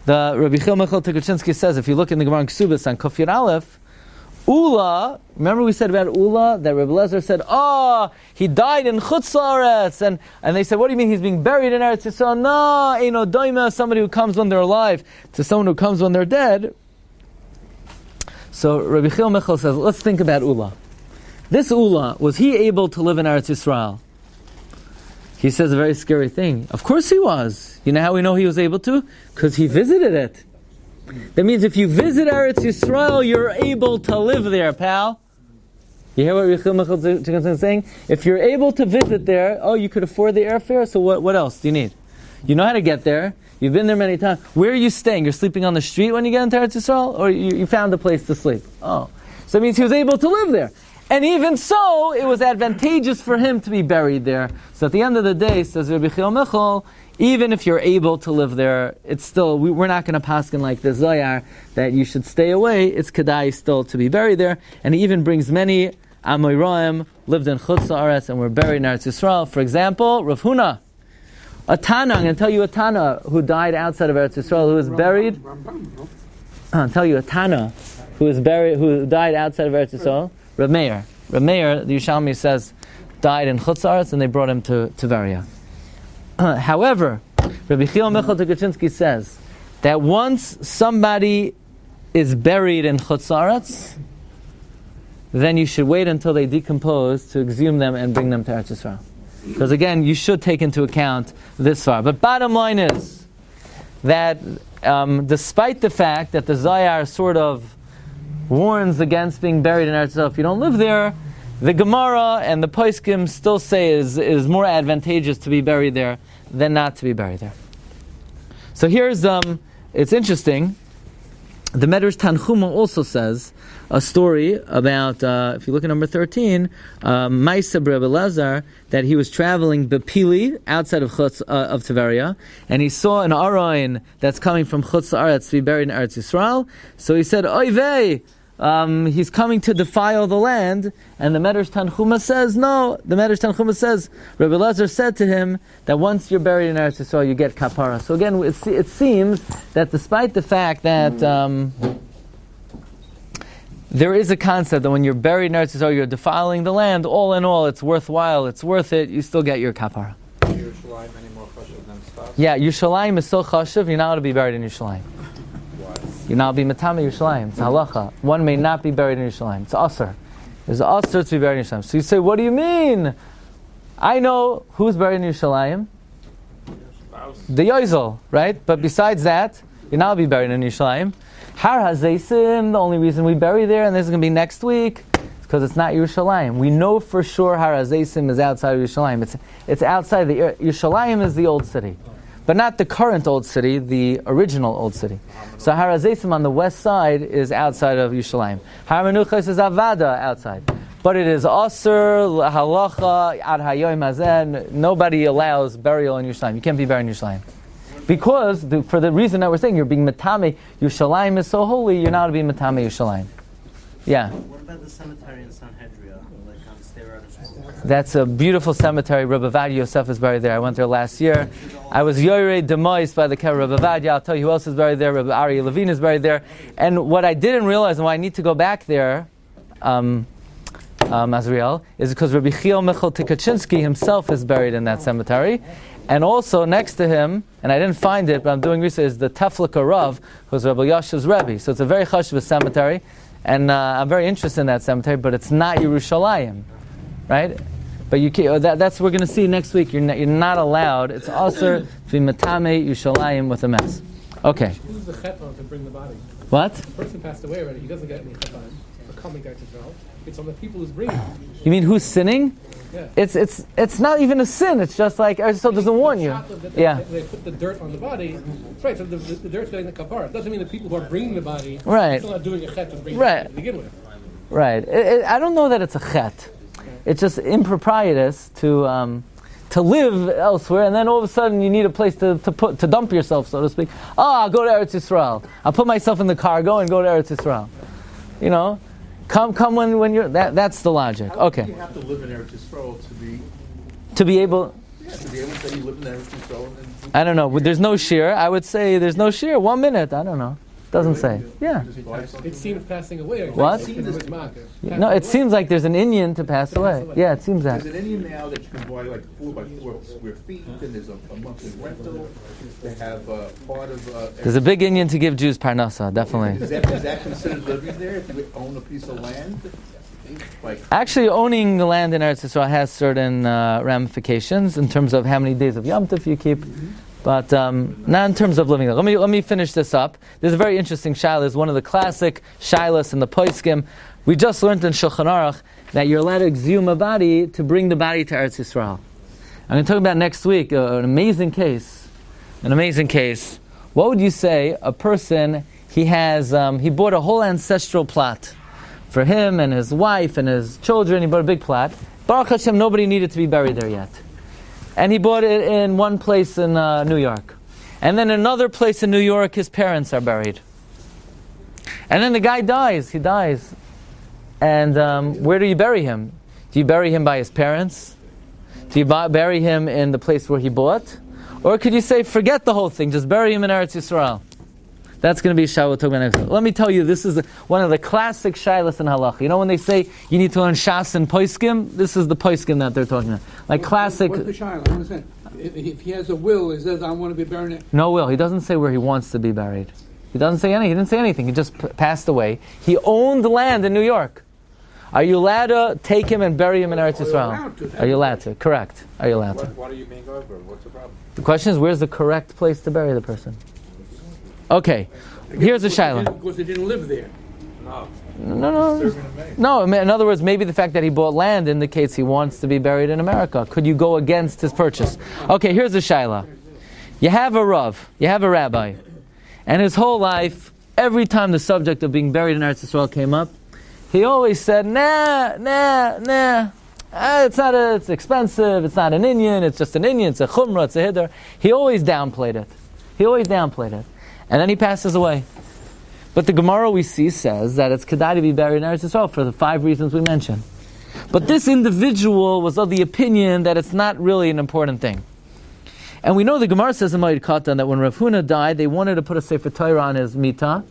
the Rabbi Chiyah Michal Tukachinsky says, if you look in the Gemara Ksubas on Kuf Yud Aleph, Ula, remember we said about Ula, that Rabbi Lezer said, he died in Chutz La'aretz, and they said, what do you mean he's being buried in Eretz Yisrael? No, Eino Doima, somebody who comes when they're alive, to someone who comes when they're dead. So Rabbi Chiyah Michal says, let's think about Ula. This Ula, was he able to live in Eretz Yisrael? He says a very scary thing. Of course he was. You know how we know he was able to? Because he visited it. That means if you visit Eretz Yisrael, you're able to live there, pal. You hear what Rabbi Michal is saying? If you're able to visit there, you could afford the airfare, so what else do you need? You know how to get there. You've been there many times. Where are you staying? You're sleeping on the street when you get into Eretz Yisrael? Or you found a place to sleep? So it means he was able to live there. And even so, it was advantageous for him to be buried there. So at the end of the day, says Rabbi Chiyah Michal, even if you're able to live there, it's still, we're not going to paskin like the Zohar that you should stay away. It's kedai still to be buried there. And he even brings many Amoraim lived in Chutz La'aretz and were buried in Eretz Yisrael. For example, Rav Huna, a Tana, I'm going to tell you a Tana who died outside of Eretz Yisrael, who was buried. I'll tell you a Tana who died outside of Eretz Yisrael. Reb Meir, the Yerushalmi says, died in Chutz La'aretz and they brought him to Tveria. However, Rabbi Chiyah Michal Tukachinsky says that once somebody is buried in Chutz La'aretz, then you should wait until they decompose to exhume them and bring them to Eretz Yisrael. Because again, you should take into account this far. But bottom line is that despite the fact that the Zohar sort of warns against being buried in Eretz Yisrael if you don't live there, the Gemara and the Poskim still say it is more advantageous to be buried there than not to be buried there. So here's, it's interesting, The Medrash Tanchuma also says a story about, if you look at number 13, Maisa Rabbi Elazar, that he was traveling Bepili, outside of Tiberia, and he saw an Arayin that's coming from Chutz La'aretz to be buried in Eretz Yisrael. So he said, Oy vey! He's coming to defile the land, and the Medrash Tanchuma says, no, the Medrash Tanchuma says, Rabbi Elazar said to him that once you're buried in Eretz Yisrael, you get kapara. So again, it seems that despite the fact that there is a concept that when you're buried in Eretz Yisrael, you're defiling the land, all in all, it's worthwhile, it's worth it, you still get your kapara. Yerushalayim any more chashuv than Stas? Yeah, Yerushalayim is so chashuv, you're not allowed to be buried in Yerushalayim. You now be matame Yerushalayim. It's halacha. One may not be buried in Yerushalayim. It's asr. There's asr to be buried in Yerushalayim. So you say, what do you mean? I know who's buried in Yerushalayim. The Yozel, right? But besides that, you now be buried in Yerushalayim. Har HaZeisim, the only reason we bury there, and this is going to be next week, is because it's not Yerushalayim. We know for sure Har HaZeisim is outside of Yerushalayim. It's outside the Yerushalayim is the old city. But not the current old city, the original old city. So Har HaZeisim on the west side is outside of Yerushalayim. Har Menuchos is Avada outside. But it is Asr, Halacha, Ad Hayoim Hazen. Nobody allows burial in Yerushalayim. You can't be buried in Yerushalayim. Because, for the reason that we're saying, you're being Matame, Yerushalayim is so holy, you're not to be Matame Yerushalayim. Yeah? What about the cemetery in Sanhedria, like on Stera? That's a beautiful cemetery. Rabbi Vayechi Yosef is buried there. I went there last year. I was Yorei Demois by the Kever Rabbi Vayechi. I'll tell you who else is buried there. Rabbi Ari Levine is buried there. And what I didn't realize, and why I need to go back there, Azriel, is because Rabbi Chiel Michal Tikachinsky himself is buried in that cemetery. And also next to him, and I didn't find it, but I'm doing research, is the Teflika Rav, who's Rabbi Yashav's Rebbe. So it's a very chashuv cemetery. And I'm very interested in that cemetery, but it's not Yerushalayim, right? But you can't, that's what we're going to see next week. You're not allowed. It's also to be matame Yerushalayim with a mess. Okay. Who's the chetan to bring the body? What? The person passed away already. He doesn't get any chetan for coming back to Israel. It's on the people who's bringing it. You mean who's sinning? Yeah. It's not even a sin. It's just like Aristotle doesn't warn you. Yeah. They put the dirt on the body. That's right. So the dirt's getting the kapara. It doesn't mean the people who are bringing the body right. still not doing a chet to bring right. the body to begin with. Right. I don't know that it's a chet. It's just improprietous to live elsewhere, and then all of a sudden you need a place to dump yourself, so to speak. I'll go to Eretz Yisrael. I'll put myself in the cargo and go to Eretz Yisrael. You know, come when you're. That's the logic. Okay. You have to live in Eretz Yisrael to be able. Yeah, to be able to say you live in Eretz Yisrael. I don't know. There's no shiur. I would say there's no shiur. 1 minute. I don't know. Doesn't say. Yeah. It seems passing away. What? No, it seems like there's an Indian to pass away. Yeah, it seems that. There's an Indian now that you can buy like 4 by 4 square feet, and there's a monthly rental. They have part of. There's a big Indian to give Jews parnasa, definitely. Is that considered living there if you own a piece of land? Actually, owning the land in Eretz Yisrael has certain ramifications in terms of how many days of Yom Tov you keep. But not in terms of living there. Let me finish this up. There's a very interesting shaila. It's one of the classic shailas in the Poskim. We just learned in Shulchan Aruch that you're allowed to exhume a body to bring the body to Eretz Yisrael. I'm going to talk about next week an amazing case. What would you say a person he bought a whole ancestral plot for him and his wife and his children. He bought a big plot. Baruch Hashem, nobody needed to be buried there yet. And he bought it in one place in New York. And then another place in New York, his parents are buried. And then the guy dies. He dies. And where do you bury him? Do you bury him by his parents? Do you bury him in the place where he bought? Or could you say, forget the whole thing, just bury him in Eretz Yisrael? That's going to be Shah we'll talk about next week. Let me tell you, this is one of the classic shaylas in halacha. You know when they say you need to learn Shas and Poskim? This is the Poskim that they're talking about. Like classic... What's the shayla? I understand. If he has a will, he says, I want to be buried in... No will. He doesn't say where he wants to be buried. He doesn't say anything. He didn't say anything. He just passed away. He owned land in New York. Are you allowed to take him and bury him in Eretz Yisrael? Are you allowed to? Correct. Are you allowed to? What are you being over? What's the problem? The question is, where's the correct place to bury the person? Okay, here's a shayla. Because he didn't live there. No, in other words, maybe the fact that he bought land indicates he wants to be buried in America. Could you go against his purchase? Okay, here's a shayla. You have a Rav, you have a rabbi, and his whole life every time the subject of being buried in Eretz Yisrael came up, he always said, nah. It's expensive, it's not an Inyan, it's just an Inyan, it's a Chumrah, it's a Hiddur. He always downplayed it. And then he passes away. But the Gemara we see says that it's Kedai to be buried in Eretz Yisrael for the 5 reasons we mentioned. But this individual was of the opinion that it's not really an important thing. And we know the Gemara says in Moed Katan that when Rav Huna died, they wanted to put a Sefer Torah on his Mita.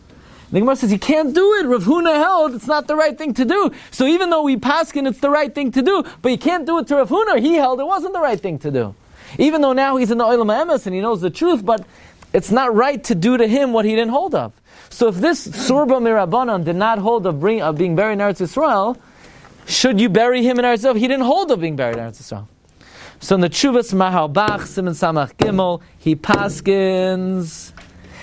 The Gemara says, you can't do it. Rav Huna held it's not the right thing to do. So even though we paskin it's the right thing to do, but you can't do it to Rav Huna, he held it wasn't the right thing to do. Even though now he's in the Olam HaEmes and he knows the truth, but it's not right to do to him what he didn't hold of. So if this Surba Mirabanan did not hold of being buried in Eretz Yisrael, should you bury him in Eretz Yisrael? He didn't hold of being buried in Eretz Yisrael. So in the Tshuvas Mahalbach, Siman Samach Gimel, he paskins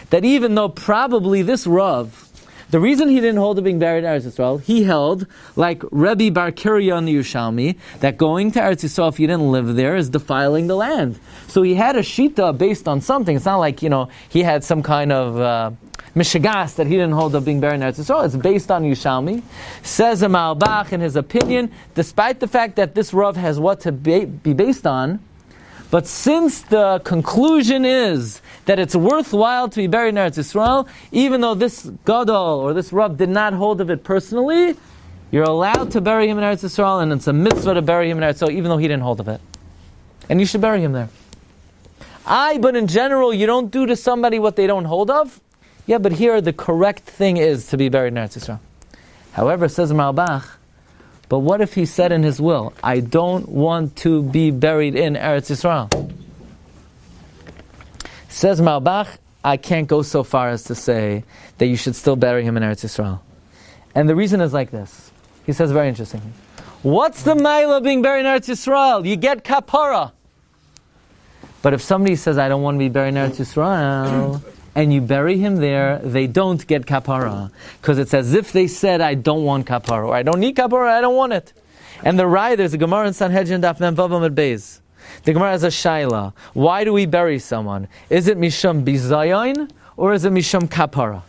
that even though probably this Rav, the reason he didn't hold of being buried in Eretz Yisrael, he held, like Rebbe Bar Kiria in the Yerushalmi, that going to Eretz Yisrael if you didn't live there is defiling the land. So he had a shita based on something. It's not like, he had some kind of mishagas that he didn't hold of being buried in Eretz Yisrael. It's based on Yerushalmi. Says a Malbach in his opinion, despite the fact that this Rav has what to be based on, but since the conclusion is that it's worthwhile to be buried in Eretz Yisrael, even though this Gadol or this Rav did not hold of it personally, you're allowed to bury him in Eretz Yisrael, and it's a mitzvah to bury him in Eretz Yisrael, even though he didn't hold of it. And you should bury him there. But in general, you don't do to somebody what they don't hold of. Yeah, but here the correct thing is to be buried in Eretz Yisrael. However, says Malbach, but what if he said in his will, I don't want to be buried in Eretz Yisrael? Says Malbach, I can't go so far as to say that you should still bury him in Eretz Yisrael. And the reason is like this. He says very interestingly. What's the mile of being buried in Eretz Yisrael? You get kapara. But if somebody says, I don't want to be buried in Eretz Yisrael, and you bury him there, they don't get kapara. Because it's as if they said, I don't want kapara, or I don't need kapara, I don't want it. And the Rai, there's a Gemara in Sanhedrin, Daf Mem Vav Amud Beis. The Gemara has a shaila. Why do we bury someone? Is it misham bizayon, or is it misham kapara?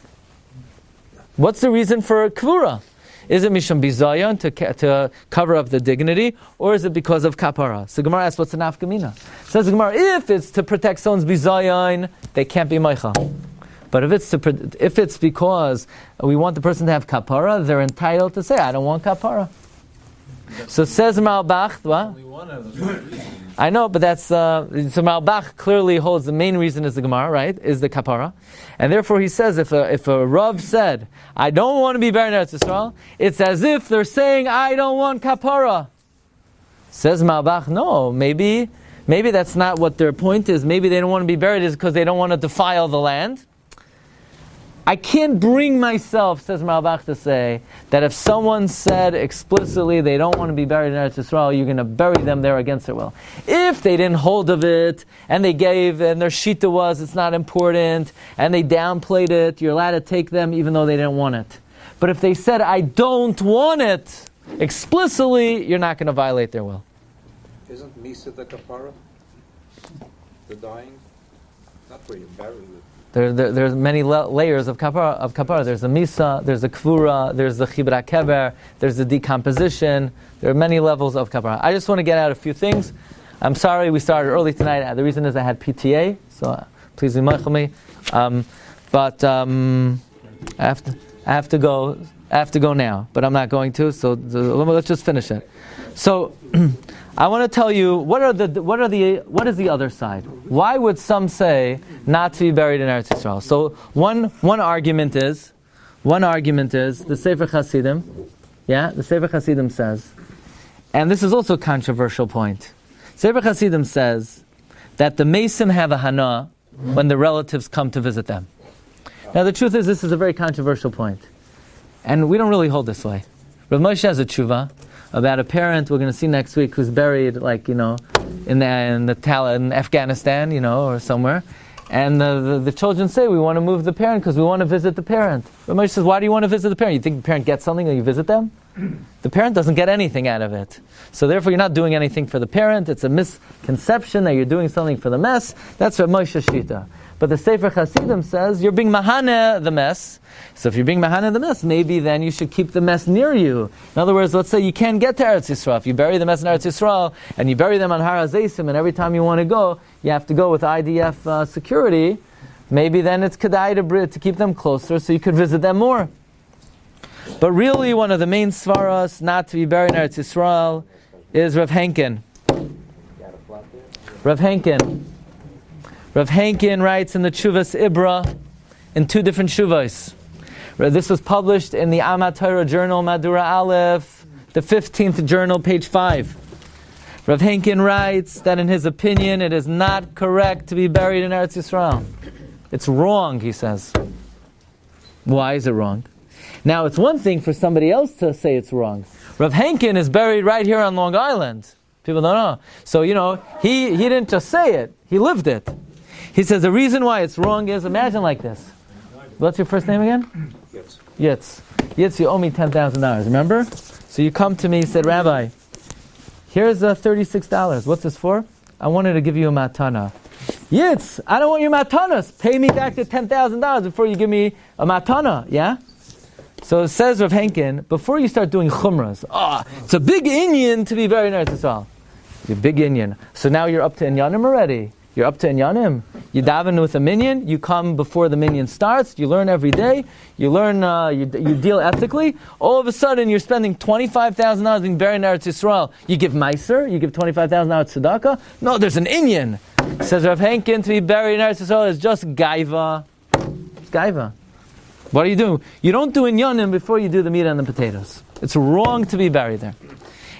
What's the reason for kvura? Is it misham bizayon to cover up the dignity, or is it because of kapara? So Gemara asks, what's the nafkamina? Says the Gemara, if it's to protect someone's bizayon, they can't be meicha. But if it's because we want the person to have kapara, they're entitled to say, I don't want kapara. So says Malbach, what? I know, but that's so Malbach clearly holds the main reason is the Gemara, right? Is the kapara, and therefore he says if a Rav said I don't want to be buried in Eretz Yisrael, it's as if they're saying I don't want kapara. Says Malbach, no, maybe that's not what their point is. Maybe they don't want to be buried is because they don't want to defile the land. I can't bring myself, says Malbach, to say that if someone said explicitly they don't want to be buried in Eretz Yisrael, you're going to bury them there against their will. If they didn't hold of it, and they gave, and their shita was, it's not important, and they downplayed it, you're allowed to take them even though they didn't want it. But if they said, I don't want it, explicitly, you're not going to violate their will. Isn't Misa the kapara? The dying? Not where you bury it. There's many layers of kapara. There's the misa, there's the kvura, there's the chibra keber, there's the decomposition. There are many levels of kapara. I just want to get out a few things. I'm sorry we started early tonight. The reason is I had PTA, so please be mindful me. But I have to go now, but I'm not going to. So let's just finish it. So I want to tell you what is the other side? Why would some say not to be buried in Eretz Yisrael? So one argument is the Sefer Hasidim. Yeah, the Sefer Hasidim says, and this is also a controversial point. Sefer Hasidim says that the Mason have a hana when the relatives come to visit them. Now the truth is this is a very controversial point, and we don't really hold this way. Rav Moshe has a tshuva about a parent we're going to see next week who's buried, in Afghanistan, or somewhere, and the children say we want to move the parent because we want to visit the parent. Rav Moshe says, why do you want to visit the parent? You think the parent gets something when you visit them? The parent doesn't get anything out of it, so therefore you're not doing anything for the parent. It's a misconception that you're doing something for the mess. That's Rav Moshe's shita. But the Sefer Hasidim says you're being mahane the mess. So if you're being mahane the mess, maybe then you should keep the mess near you. In other words, let's say you can't get to Eretz Yisrael. If you bury the mess in Eretz Yisrael and you bury them on Har HaZeisim, and every time you want to go, you have to go with IDF security, maybe then it's kedai to keep them closer so you could visit them more. But really, one of the main svaras not to be buried in Eretz Yisrael is Rav Henkin. Rav Henkin writes in the Tshuvas Ibra in 2 different Shuvas. This was published in the Amat Torah Journal, Madura Aleph, the 15th journal, page 5. Rav Henkin writes that in his opinion it is not correct to be buried in Eretz Yisrael. It's wrong, he says. Why is it wrong? Now, it's one thing for somebody else to say it's wrong. Rav Henkin is buried right here on Long Island. People don't know. So, he didn't just say it. He lived it. He says the reason why it's wrong is, imagine like this. What's your first name again? Yitz. Yitz, you owe me $10,000, remember? So you come to me and said, Rabbi, here's $36. What's this for? I wanted to give you a matana. Yitz, I don't want your matanas. Pay me back the $10,000 before you give me a matana, yeah? So it says Rav Henkin, before you start doing chumras, it's a big inyan to be buried in Eretz Yisrael. It's a big inyan. So now you're up to inyanim already. You're up to inyanim. You daven with a minyan. You come before the minyan starts. You learn every day. You learn. You deal ethically. All of a sudden, you're spending $25,000 being buried in Eretz Yisrael. You give meiser. You give $25,000 tzedakah. No, there's an inyan. Says Rav Henkin, to be buried in Eretz Yisrael is just gaiva. It's gaiva. What are you doing? You don't do inyanim before you do the meat and the potatoes. It's wrong to be buried there.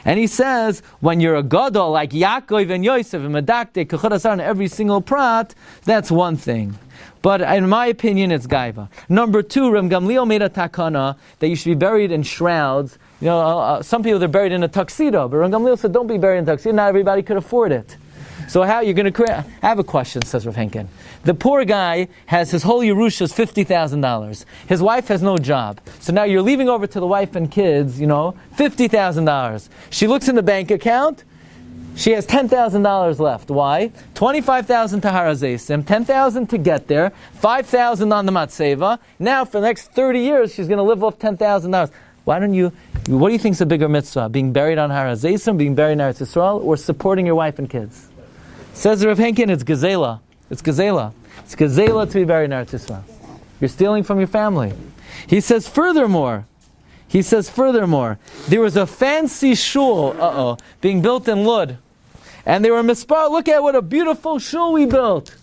And he says, when you're a gadol like Yaakov and Yosef and Medakte, Kechod Asar, and every single prat, that's one thing. But in my opinion, it's gaiva. Number 2, Reb Gamliel made a takana that you should be buried in shrouds. Some people, they're buried in a tuxedo, but Reb Gamliel said, don't be buried in a tuxedo. Not everybody could afford it. So how you're going to create? I have a question, says Rav Henkin. The poor guy has his whole Yerusha is $50,000. His wife has no job. So now you're leaving over to the wife and kids, $50,000. She looks in the bank account. She has $10,000 left. Why? $25,000 to Har HaZeisim, $10,000 to get there, $5,000 on the Matseva. Now for the next 30 years, she's going to live off $10,000. What do you think is a bigger mitzvah? Being buried on Har HaZeisim, being buried in Eretz Yisrael, or supporting your wife and kids? Says Rav Henkin, it's gazela. It's gazela. It's gazela to be buried in Eretz Yisrael. You're stealing from your family. He says furthermore, there was a fancy shul, being built in Lud. And they were mispar, look at what a beautiful shul we built.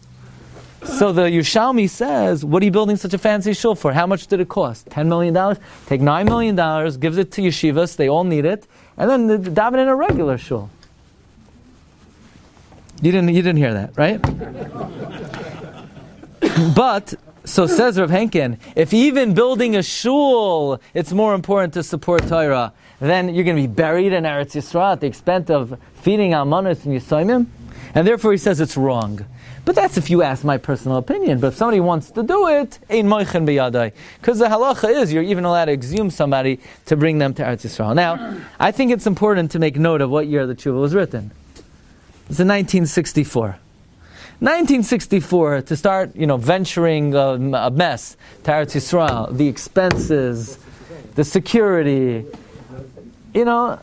So the Yerushalmi says, what are you building such a fancy shul for? How much did it cost? $10 million? Take $9 million, gives it to yeshivas, they all need it, and then daven in a regular shul. You didn't hear that, right? But, so says Rav Henkin, if even building a shul, it's more important to support Torah, then you're going to be buried in Eretz Yisrael at the expense of feeding almanos and yisoimim? And therefore he says it's wrong. But that's if you ask my personal opinion. But if somebody wants to do it, ein moichen biyadai. Because the halacha is you're even allowed to exhume somebody to bring them to Eretz Yisrael. Now, I think it's important to make note of what year the tshuva was written. It's in 1964. 1964, to start, venturing a mess to Eretz Yisrael, the expenses, the security, back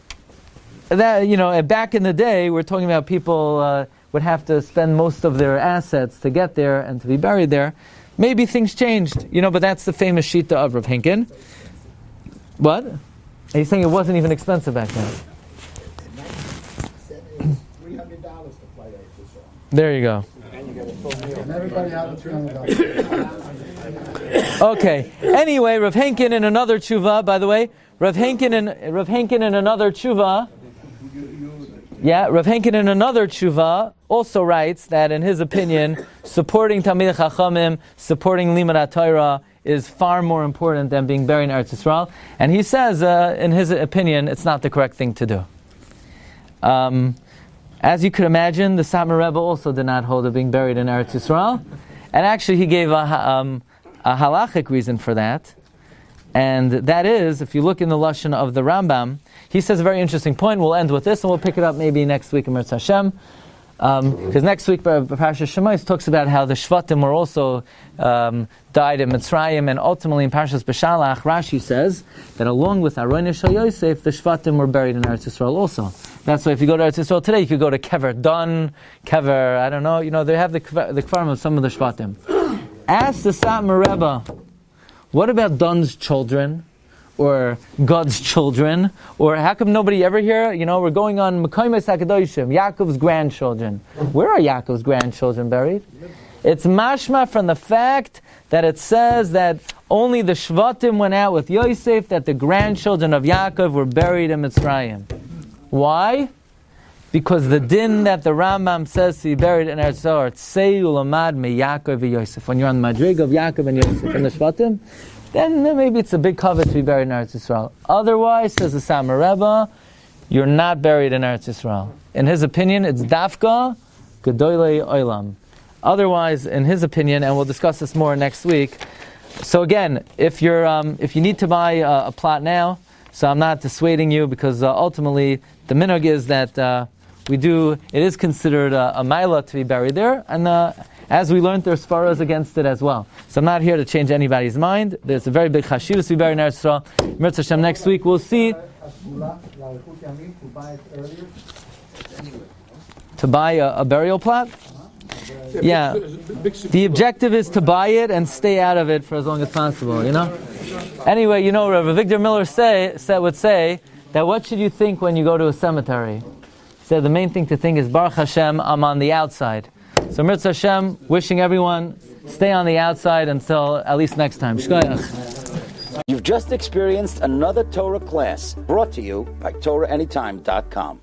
in the day, we're talking about people would have to spend most of their assets to get there and to be buried there. Maybe things changed, but that's the famous shita of Rav Henkin. What? And he's saying it wasn't even expensive back then. $300 to fly out to Israel. There you go. And everybody out of $300. Okay. Anyway, Rav Henkin in another tshuva, by the way, Rav Henkin in another tshuva. Yeah, Rav Henkin in another tshuva also writes that in his opinion, supporting Talmidei Chachamim, supporting Limud Torah is far more important than being buried in Eretz Yisrael. And he says, in his opinion, it's not the correct thing to do. As you could imagine, the Satmar Rebbe also did not hold of being buried in Eretz Yisrael. And actually he gave a halachic reason for that. And that is, if you look in the Lashon of the Rambam, he says a very interesting point. We'll end with this and we'll pick it up maybe next week in Mirz Hashem. Because next week, Parshas Shemais talks about how the Shvatim were also died in Mitzrayim, and ultimately in Parshas Beshalach, Rashi says that along with Aron Yeshua Yosef, the Shvatim were buried in Eretz Yisrael also. That's why if you go to Eretz Yisrael today, you could go to Kever Dan, Kever, I don't know, they have the Kfarim of some of the Shvatim. Ask the Satmar Rebbe, what about Dan's children? Or God's children, or how come nobody ever here? We're going on Mekaymes HaKadoshim, Yaakov's grandchildren. Where are Yaakov's grandchildren buried? It's mashma from the fact that it says that only the Shvatim went out with Yosef, that the grandchildren of Yaakov were buried in Mitzrayim. Why? Because the din that the Rambam says to be buried in Eretz Yisrael, Tzei ulamad me Yaakov and Yosef. When you're on the Madrig of Yaakov and Yosef in the Shvatim, then maybe it's a big covet to be buried in Eretz Yisrael. Otherwise, says the Satmar Rebbe, you're not buried in Eretz Yisrael. In his opinion, it's dafka gedolei olam. Otherwise, in his opinion, and we'll discuss this more next week. So again, if you need to buy a plot now, so I'm not dissuading you, because ultimately the minhag is that it is considered a maila to be buried there, and as we learned, there's svaras against it as well. So I'm not here to change anybody's mind. There's a very big chashivas to be buried in Eretz Yisrael. Mirz Hashem, next week we'll see. To buy a burial plot? Yeah. The objective is to buy it and stay out of it for as long as possible, Anyway, Rabbi Victor Miller would say that what should you think when you go to a cemetery? He said the main thing to think is, Baruch Hashem, I'm on the outside. So Mirz Hashem, wishing everyone stay on the outside until at least next time. Shkoyach. You've just experienced another Torah class brought to you by TorahAnytime.com.